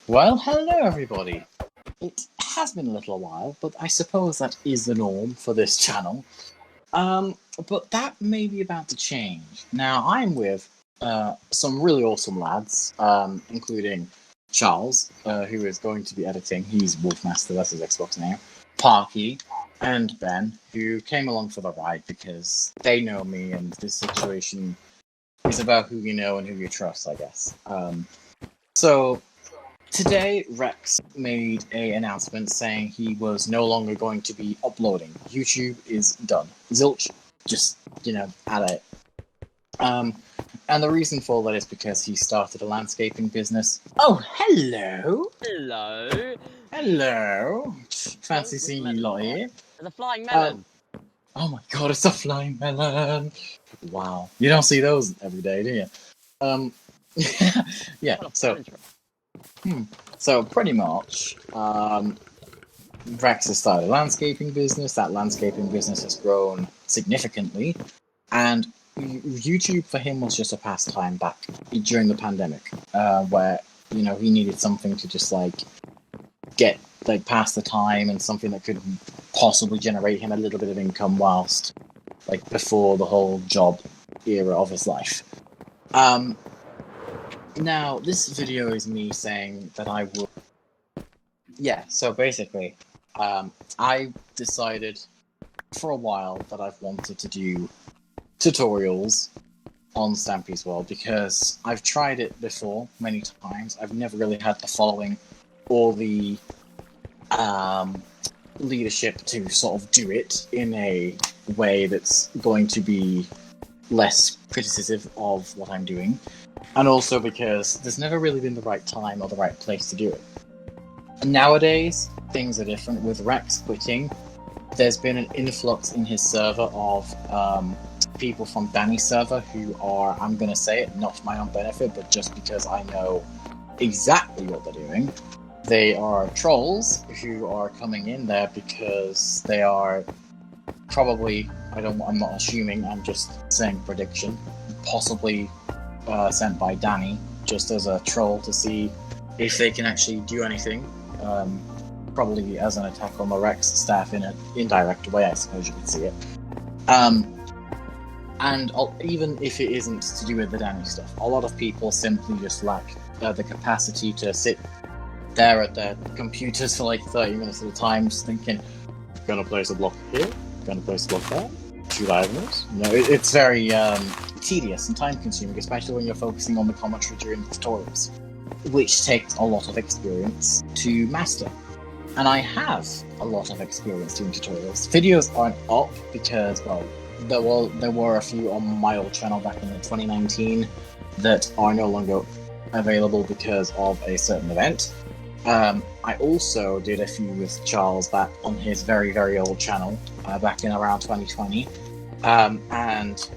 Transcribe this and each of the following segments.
Well, hello everybody. It has been a little while, but I suppose that is the norm for this channel. But that may be about to change. Now, I'm with some really awesome lads, including Charles, who is going to be editing. He's Wolfmaster, that's his Xbox name. Parkey, and Ben, who came along for the ride because they know me, and this situation is about who you know and who you trust, I guess. So today, Rex made an announcement saying he was no longer going to be uploading. YouTube is done. Zilch, just, at it. And the reason for that is because he started a landscaping business. Oh, hello! Hello. Hello! Fancy seeing you lot here. There's a flying melon. Oh my god, it's a flying melon! Wow. You don't see those every day, do you? Yeah, so pretty much, Rex has started a landscaping business. That landscaping business has grown significantly, and YouTube for him was just a pastime back during the pandemic, where he needed something to just get past the time and something that could possibly generate him a little bit of income whilst before the whole job era of his life. Now, this video is me saying that I would... Yeah, so basically, I decided for a while that I've wanted to do tutorials on Stampy's World because I've tried it before many times. I've never really had the following or the leadership to sort of do it in a way that's going to be less criticism of what I'm doing. And also because there's never really been the right time or the right place to do it. Nowadays, things are different. With Rex quitting, there's been an influx in his server of people from Danny's server who are, I'm going to say it, not for my own benefit, but just because I know exactly what they're doing. They are trolls who are coming in there because they are probably, I'm not assuming, I'm just saying prediction, possibly sent by Danny just as a troll to see if they can actually do anything, probably as an attack on the Rex staff in an indirect way, I suppose you could see it. And even if it isn't to do with the Danny stuff, a lot of people simply just lack the capacity to sit there at their computers for 30 minutes at a time, just thinking, gonna place a block here, gonna place a block there, 2 diagonals. It's very tedious and time-consuming, especially when you're focusing on the commentary during the tutorials, which takes a lot of experience to master. And I have a lot of experience doing tutorials. Videos aren't up because, well, there were a few on my old channel back in 2019 that are no longer available because of a certain event. I also did a few with Charles back on his very, very old channel back in around 2020. And,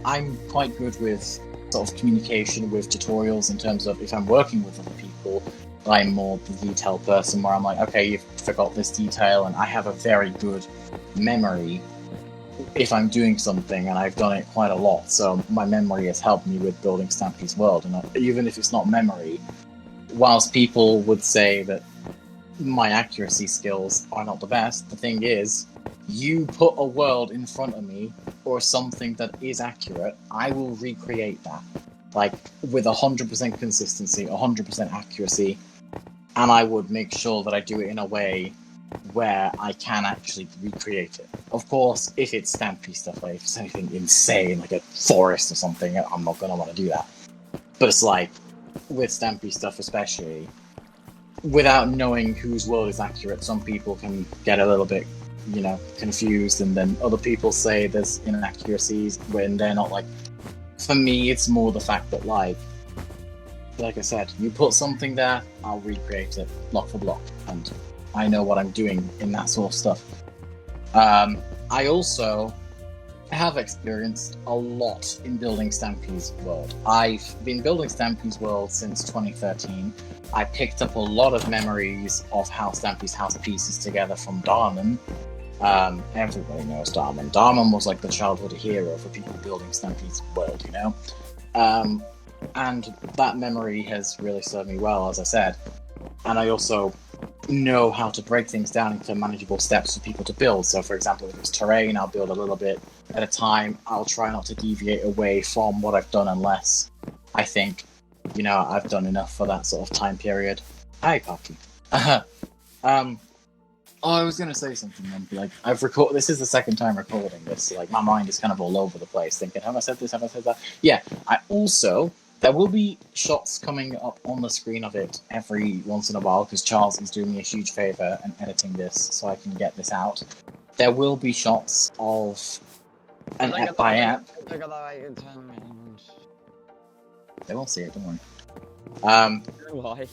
I'm quite good with sort of communication with tutorials in terms of if I'm working with other people, I'm more the detail person where I'm like, okay, you've forgot this detail, and I have a very good memory if I'm doing something, and I've done it quite a lot, so my memory has helped me with building Stampy's World. And even if it's not memory, whilst people would say that my accuracy skills are not the best, the thing is, you put a world in front of me or something that is accurate, I will recreate that, with 100% consistency, 100% accuracy, and I would make sure that I do it in a way where I can actually recreate it. Of course, if it's Stampy stuff, if it's anything insane, like a forest or something, I'm not going to want to do that. But it's with Stampy stuff especially, without knowing whose world is accurate, some people can get a little bit, confused, and then other people say there's inaccuracies when they're not. For me, it's more the fact that, like I said, you put something there, I'll recreate it block for block, and I know what I'm doing in that sort of stuff. I also have experienced a lot in building Stampy's World. I've been building Stampy's World since 2013. I picked up a lot of memories of how Stampy's house pieces together from Darman. Everybody knows Darman. Darman was the childhood hero for people building Stampy's World, And that memory has really served me well, as I said. And I also know how to break things down into manageable steps for people to build. So, for example, if it's terrain, I'll build a little bit at a time. I'll try not to deviate away from what I've done unless I think, I've done enough for that sort of time period. Hi, Parkey. I was going to say something then. Like, this is the second time recording this. Like, my mind is kind of all over the place, thinking, have I said this? Have I said that? Yeah, there will be shots coming up on the screen of it every once in a while, because Charles is doing me a huge favour and editing this so I can get this out. There will be shots of an app by app. They won't see it, don't worry. Why?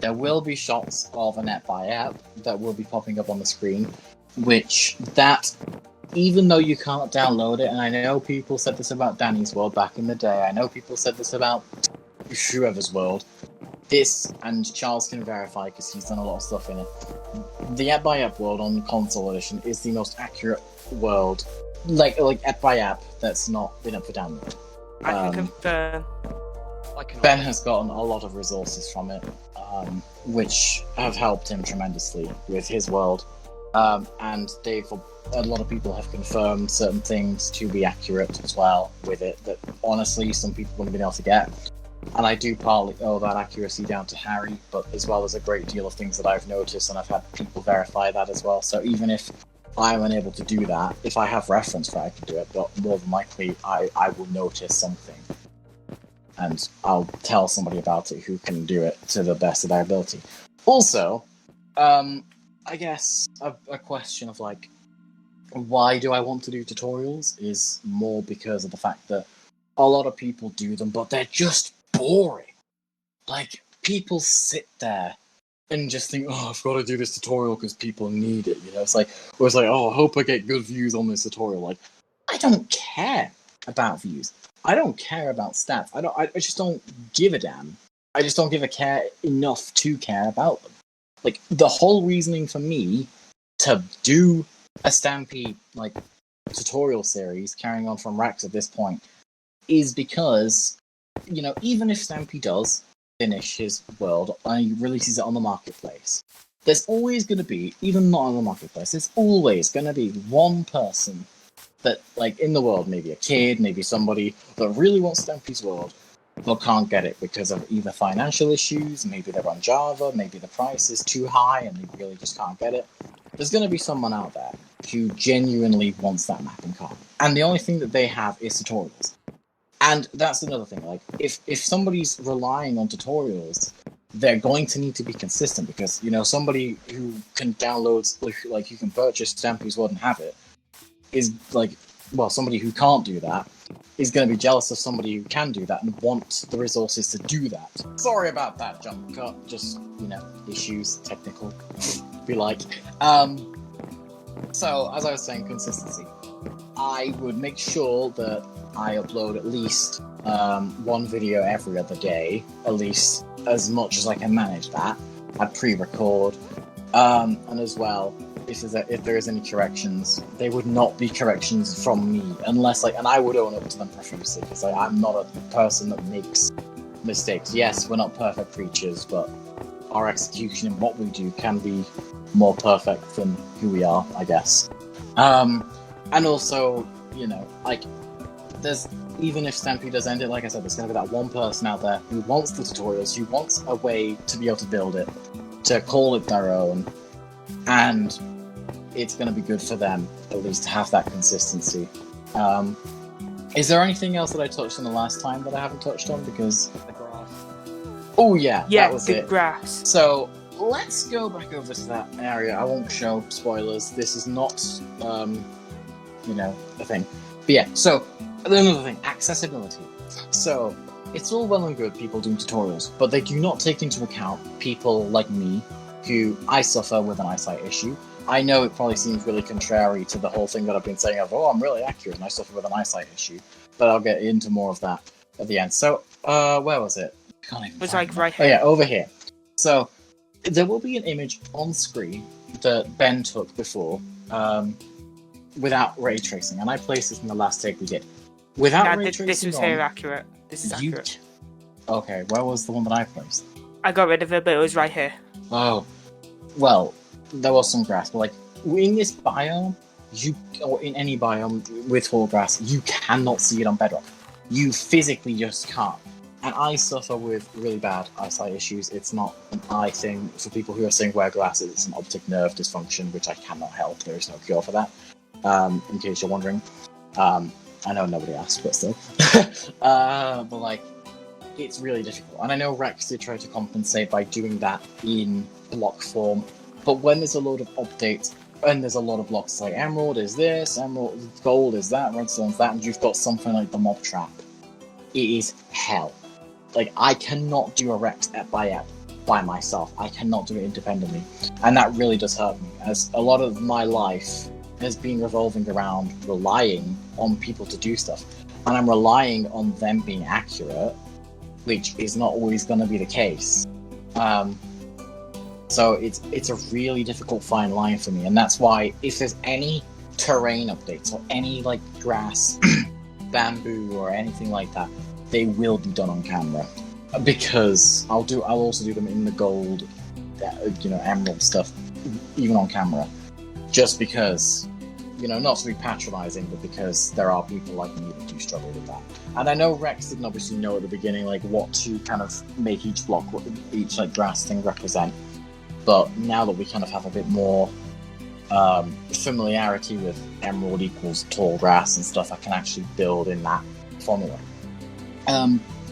There will be shots of an app by app that will be popping up on the screen, even though you can't download it, and I know people said this about Danny's World back in the day, I know people said this about whoever's world, and Charles can verify because he's done a lot of stuff in it, the app by app world on console edition is the most accurate world, like app by app that's not been up for download. I can confirm. Ben has gotten a lot of resources from it, which have helped him tremendously with his world. And a lot of people have confirmed certain things to be accurate as well with it, that honestly some people wouldn't have been able to get. And I do partly owe that accuracy down to Harry, but as well as a great deal of things that I've noticed, and I've had people verify that as well. So even if I'm unable to do that, if I have reference that I can do it, but more than likely I will notice something. And I'll tell somebody about it who can do it to the best of their ability. Also, I guess a question of like, why do I want to do tutorials is more because of the fact that a lot of people do them, but they're just boring. Like, people sit there and just think, oh, I've got to do this tutorial because people need it. It's like, oh, I hope I get good views on this tutorial. Like, I don't care about views. I don't care about stats. I just don't give a damn. I just don't give a care enough to care about them. Like, the whole reasoning for me to do a Stampy tutorial series carrying on from Rax at this point is because, even if Stampy does finish his world and he releases it on the marketplace, there's always going to be, even not on the marketplace, there's always going to be one person that, in the world, maybe a kid, maybe somebody that really wants Stampy's world, but can't get it because of either financial issues, maybe they're on Java, maybe the price is too high and they really just can't get it. There's going to be someone out there who genuinely wants that map and can't. And the only thing that they have is tutorials. And that's another thing. If somebody's relying on tutorials, they're going to need to be consistent because, somebody who can download, you can purchase Stampy's world and have it, is somebody who can't do that is going to be jealous of somebody who can do that and want the resources to do that. Sorry about that jump cut, just, issues, technical, be like. So, as I was saying, consistency. I would make sure that I upload at least one video every other day, at least as much as I can manage that. I'd pre-record, and as well, if there is any corrections, they would not be corrections from me, unless and I would own up to them profusely, because I'm not a person that makes mistakes. Yes, we're not perfect creatures, but our execution in what we do can be more perfect than who we are, I guess. And also, there's, even if Stampy does end it, like I said, there's going to be that one person out there who wants the tutorials, who wants a way to be able to build it, to call it their own, and it's going to be good for them, at least, to have that consistency. Is there anything else that I touched on the last time that I haven't touched on? Because... The grass. Oh yeah, that was the it. grass. So, let's go back over to that area. I won't show spoilers. This is not, a thing. But yeah, so, another thing, accessibility. So, it's all well and good people doing tutorials, but they do not take into account people like me, who I suffer with an eyesight issue. I know it probably seems really contrary to the whole thing that I've been saying of, I'm really accurate and I suffer with an eyesight issue, but I'll get into more of that at the end. So, where was it? It was right here. Oh yeah, over here. So, there will be an image on screen that Ben took before, without ray tracing, and I placed this in the last take we did. Without ray tracing this was here accurate. This is accurate. Okay, where was the one that I placed? I got rid of it, but it was right here. Oh, well, there was some grass, but like in this biome, or in any biome with tall grass, you cannot see it on bedrock. You physically just can't. And I suffer with really bad eyesight issues. It's not an eye thing. For people who are saying wear glasses, it's an optic nerve dysfunction, which I cannot help. There is no cure for that. In case you're wondering. I know nobody asked, but still. But like, it's really difficult. And I know Rex did try to compensate by doing that in block form. But when there's a load of updates, and there's a lot of blocks like Emerald is this, Emerald Gold is that, Redstone's that, and you've got something like the Mob Trap, it is hell. Like, I cannot do a Rex ep by myself. I cannot do it independently. And that really does hurt me, as a lot of my life has been revolving around relying on people to do stuff. And I'm relying on them being accurate, which is not always going to be the case. So it's a really difficult fine line for me, and that's why if there's any terrain updates or any like grass, bamboo or anything like that, they will be done on camera, because I'll also do them in the gold, emerald stuff, even on camera, just because, not to be patronizing, but because there are people like me that do struggle with that. And I know Rex didn't obviously know at the beginning like what to kind of make each block, each like grass thing represent. But now that we kind of have a bit more familiarity with emerald equals tall grass and stuff, I can actually build in that formula.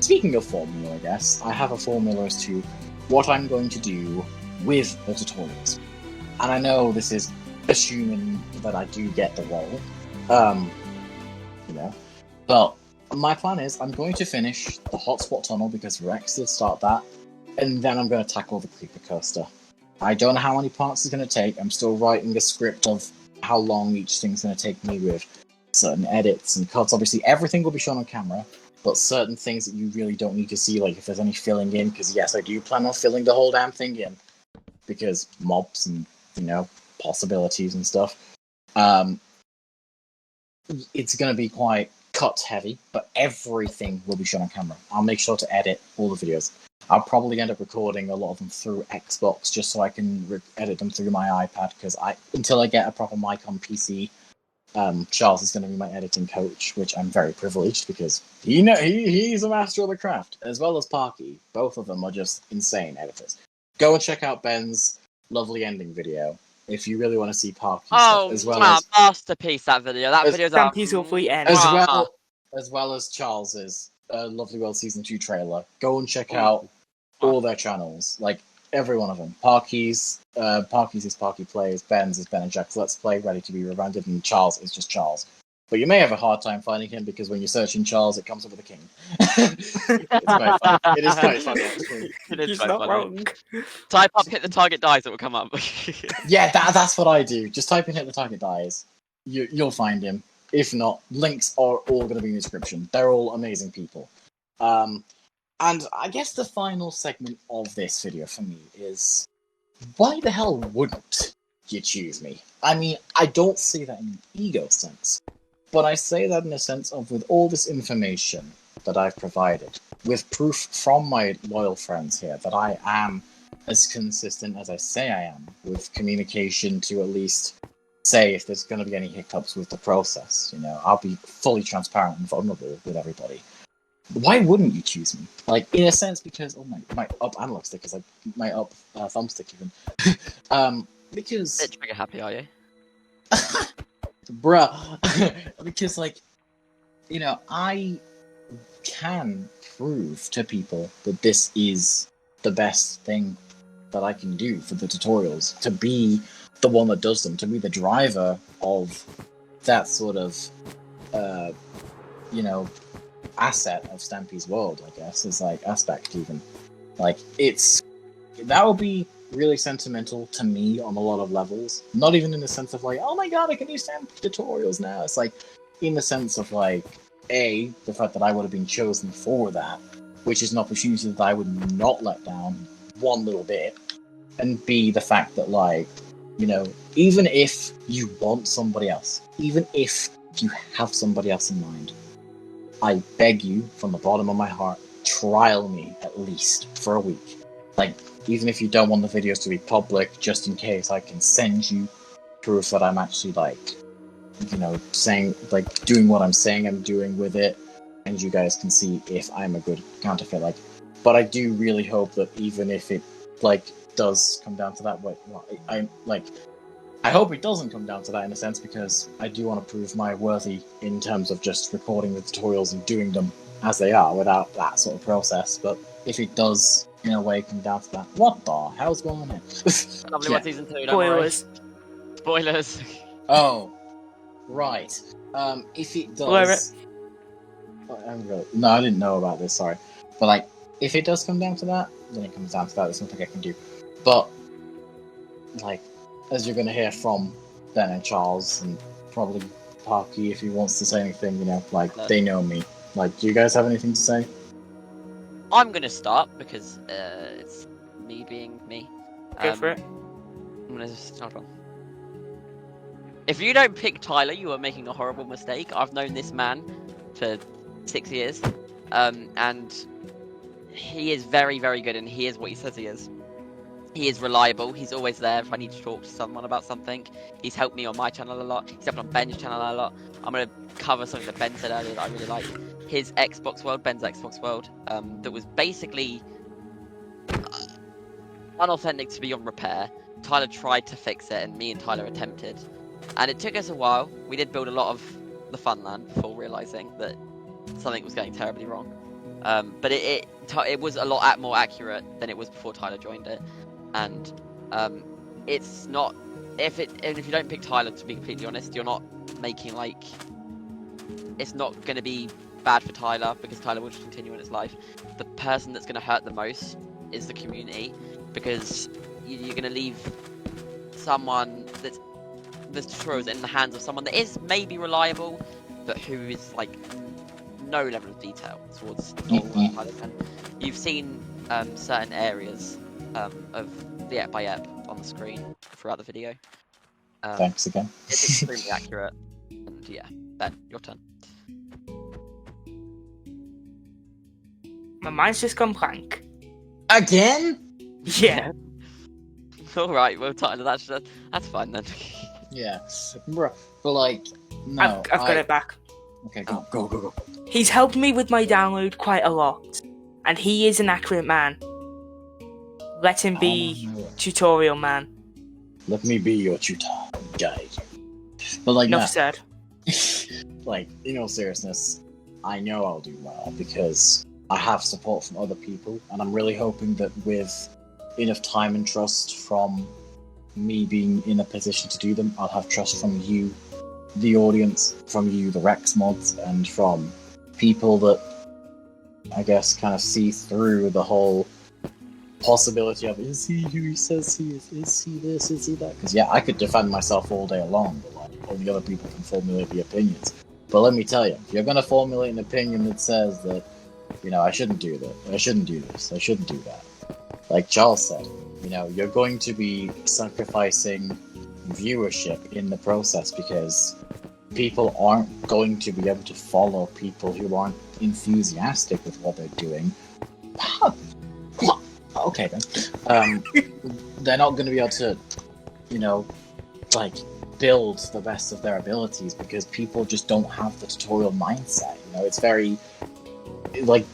Speaking of formula, I guess, I have a formula as to what I'm going to do with the tutorials. And I know this is assuming that I do get the role, but my plan is I'm going to finish the hotspot tunnel because Rex did start that, and then I'm going to tackle the creeper coaster. I don't know how many parts it's going to take. I'm still writing a script of how long each thing's going to take me with certain edits and cuts. Obviously, everything will be shown on camera, but certain things that you really don't need to see, like if there's any filling in, because yes, I do plan on filling the whole damn thing in, because mobs and, possibilities and stuff. It's going to be quite cut heavy, but everything will be shown on camera. I'll make sure to edit all the videos. I'll probably end up recording a lot of them through Xbox just so I can edit them through my iPad, because until I get a proper mic on PC, Charles is going to be my editing coach, which I'm very privileged because he's a master of the craft, as well as Parkey. Both of them are just insane editors. Go and check out Ben's lovely ending video if you really want to see Parkey stuff, as well as masterpiece, that video. That video's Stampy's Awfully End. as well as Charles's Lovely World Season 2 trailer. Go and check out all their channels, like every one of them. Parkey's is Parkey Plays, Ben's is Ben and Jack's Let's Play, Ready to be Rebranded, and Charles is just Charles. But you may have a hard time finding him because when you're searching Charles, it comes up with a king. It's quite funny. It is quite funny, actually. He's not wrong. Type up "hit the target dies," it will come up. Yeah, that's what I do. Just type in "hit the target dies." You'll find him. If not, links are all going to be in the description. They're all amazing people. And I guess the final segment of this video for me is, why the hell wouldn't you choose me? I mean, I don't say that in an ego sense, but I say that in a sense of, with all this information that I've provided, with proof from my loyal friends here that I am as consistent as I say I am, with communication to at least say if there's going to be any hiccups with the process, I'll be fully transparent and vulnerable with everybody. Why wouldn't you choose me? Like, in a sense, because my up analog stick is like my up thumbstick even. Because Bit trigger happy, are you? bruh, because I can prove to people that this is the best thing that I can do for the tutorials, to be the one that does them, to be the driver of that sort of asset of Stampy's world, I guess, is like aspect even. Like, that will be really sentimental to me on a lot of levels. Not even in the sense of like, oh my god, I can use Stampy tutorials now. It's like in the sense of like, A, the fact that I would have been chosen for that, which is an opportunity that I would not let down one little bit. And B, the fact that even if you want somebody else, even if you have somebody else in mind, I beg you from the bottom of my heart, trial me at least for a week. Like, even if you don't want the videos to be public, just in case, I can send you proof that I'm actually, like, you know, saying, like, doing what I'm saying I'm doing with it, and you guys can see if I'm a good counterfeit. Like, but I do really hope that even if it, like, does come down to that, I hope it doesn't come down to that in a sense, because I do want to prove my worthy in terms of just recording the tutorials and doing them as they are without that sort of process. But if it does, in a way, come down to that, what the hell's going on here? Lovely Yeah. one, season 2. Don't worry. Spoilers. Spoilers. Oh, right. If it Blur does... No, I didn't know about this, sorry. But, like, if it does come down to that, then it comes down to that. There's nothing I can do. But, like, as you're going to hear from Ben and Charles, and probably Parkey if he wants to say anything, you know, like, they know me. Like, do you guys have anything to say? I'm gonna start because it's me being me. Go for it. I'm gonna start on. If you don't pick Tyler, you are making a horrible mistake. I've known this man for 6 years, and he is very, very good, and he is what he says he is. He is reliable. He's always there if I need to talk to someone about something. He's helped me on my channel a lot. He's helped on Ben's channel a lot. I'm going to cover something that Ben said earlier that I really like. His Xbox World, Ben's Xbox World, that was basically unauthentic to be on repair. Tyler tried to fix it, and me and Tyler attempted. And it took us a while. We did build a lot of the fun land before realising that something was going terribly wrong. But it was a lot more accurate than it was before Tyler joined it. And it's not, if you don't pick Tyler, to be completely honest, you're not making, like, it's not going to be bad for Tyler, because Tyler will just continue in his life. The person that's going to hurt the most is the community, because you're going to leave someone that's the tutorials in the hands of someone that is maybe reliable, but who is, like, no level of detail towards Tyler. And you've seen certain areas of the ep by ep on the screen throughout the video. Thanks again. It's extremely accurate. And yeah, Ben, your turn. My mind's just gone blank. Again? Yeah. Alright, well, Tyler, that's fine then. Yeah. But, like, no. I've got it back. Okay, go. He's helped me with my download quite a lot, and he is an accurate man. Let him be tutorial man. Let me be your tutor guide. But, like, Enough said. Like, in all seriousness, I know I'll do well because I have support from other people, and I'm really hoping that with enough time and trust from me being in a position to do them, I'll have trust from you, the audience, from you, the Rex mods, and from people that, I guess, kind of see through the whole possibility of, is he who he says he is he this, is he that? Because, yeah, I could defend myself all day long, but, like, only other people can formulate the opinions. But let me tell you, if you're going to formulate an opinion that says that, you know, I shouldn't do that, I shouldn't do this, I shouldn't do that, like Charles said, you know, you're going to be sacrificing viewership in the process because people aren't going to be able to follow people who aren't enthusiastic with what they're doing. Okay, then. They're not going to be able to, you know, like, build the best of their abilities because people just don't have the tutorial mindset. You know, it's very, like,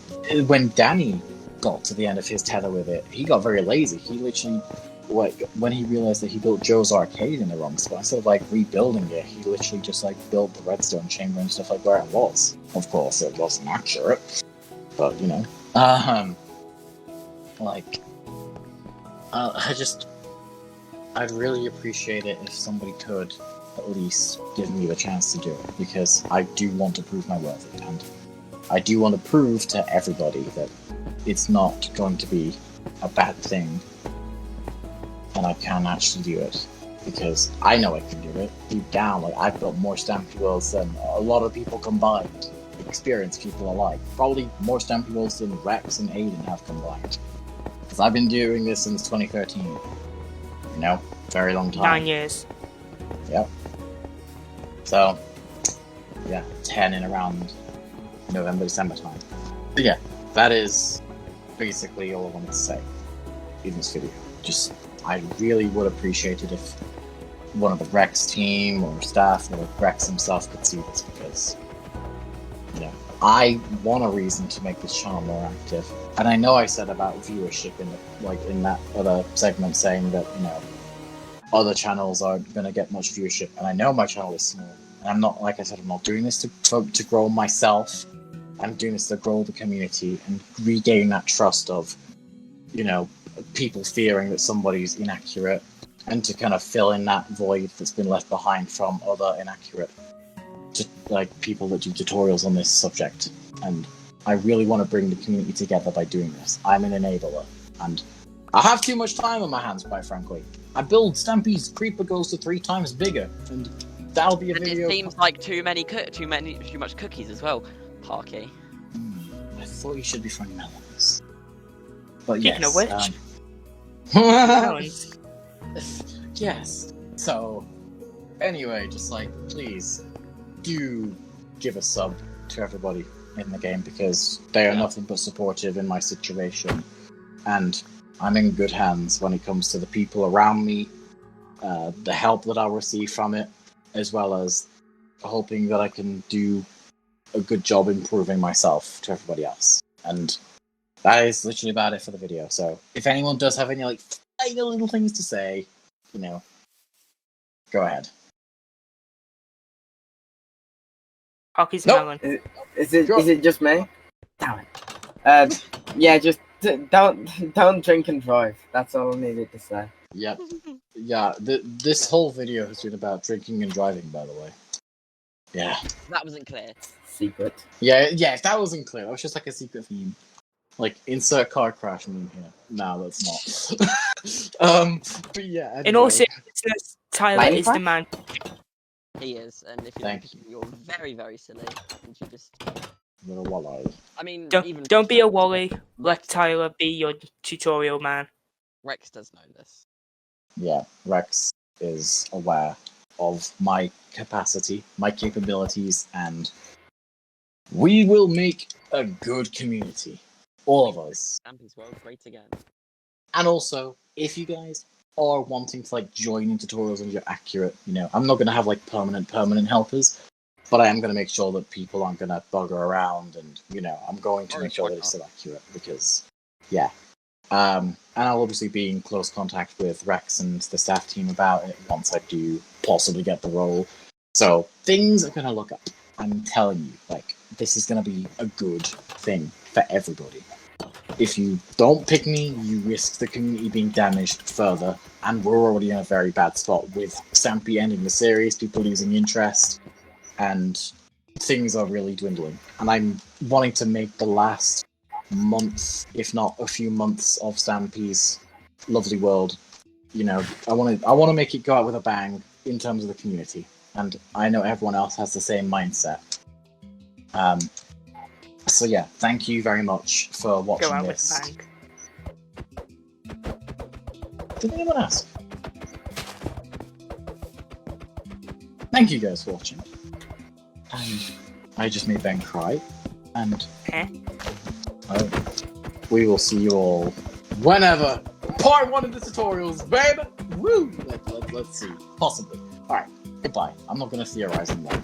when Danny got to the end of his tether with it, he got very lazy. He literally, like, when he realized that he built Joe's arcade in the wrong spot, instead of, like, rebuilding it, he literally just, like, built the redstone chamber and stuff like where it was. Of course, it wasn't accurate, but, you know, like, I'd really appreciate it if somebody could at least give me the chance to do it, because I do want to prove my worth, and I do want to prove to everybody that it's not going to be a bad thing, and I can actually do it, because I know I can do it. Deep down, like, I've built more Stampy Worlds than a lot of people combined, experienced people alike. Probably more Stampy Worlds than Rex and Aiden have combined. Because I've been doing this since 2013. You know? Very long time. 9 years. Yep. So, yeah, 10 in around November, December time. But yeah, that is basically all I wanted to say in this video. Just, I really would appreciate it if one of the Rex team or staff or Rex himself could see this, because, you know, I want a reason to make this channel more active. And I know I said about viewership in that other segment, saying that, you know, other channels aren't going to get much viewership, and I know my channel is small. And I'm not, like I said, I'm not doing this to grow myself. I'm doing this to grow the community and regain that trust of, you know, people fearing that somebody's inaccurate, and to kind of fill in that void that's been left behind from other inaccurate, like, people that do tutorials on this subject. And I really want to bring the community together by doing this. I'm an enabler, and I have too much time on my hands, quite frankly. I build Stampy's Creeper goes to 3 times bigger, and that'll be a video. It seems like too much cookies as well, Parkey. I thought you should be finding melons. But Speaking yes, of which, melons. Yes. So, anyway, just like, please do give a sub to everybody in the game, because they are nothing but supportive in my situation, and I'm in good hands when it comes to the people around me, the help that I'll receive from it, as well as hoping that I can do a good job improving myself to everybody else. And that is literally about it for the video. So if anyone does have any, like, tiny little things to say, you know, go ahead. Parkey's Nope. melon. Is it just me? Damn it. Yeah, just don't drink and drive. That's all I needed to say. Yep. Yeah, this whole video has been about drinking and driving, by the way. Yeah. That wasn't clear. Secret. Yeah, if that wasn't clear, that was just like a secret theme. Like, insert car crash meme here. No, that's not. But yeah, anyway. In all seriousness, Tyler Lightning is the flash? man. He is, and if you're very, very silly, and you just... You're a walleye. I mean, Don't be a wally. Let Tyler be your tutorial man. Rex does know this. Yeah, Rex is aware of my capacity, my capabilities, and we will make a good community. All of us. Stampy's World, great again. And also, if you guys are wanting to, like, join in tutorials and you're accurate, you know, I'm not going to have, like, permanent helpers, but I am going to make sure that people aren't going to bugger around, and, you know, I'm going to make sure that it's still accurate, because, yeah. And I'll obviously be in close contact with Rex and the staff team about it once I do possibly get the role. So, things are going to look up. I'm telling you, like, this is going to be a good thing for everybody. If you don't pick me, you risk the community being damaged further, and we're already in a very bad spot with Stampy ending the series, people losing interest, and things are really dwindling. And I'm wanting to make the last month, if not a few months, of Stampy's lovely world, you know, I want to make it go out with a bang in terms of the community, and I know everyone else has the same mindset. So yeah, thank you very much for watching Go out this. with a bang. Did anyone ask? Thank you guys for watching. And I just made Ben cry. And we will see you all whenever. Part 1 of the tutorials, baby! Woo! Let's see. Possibly. Alright, goodbye. I'm not going to theorize anymore.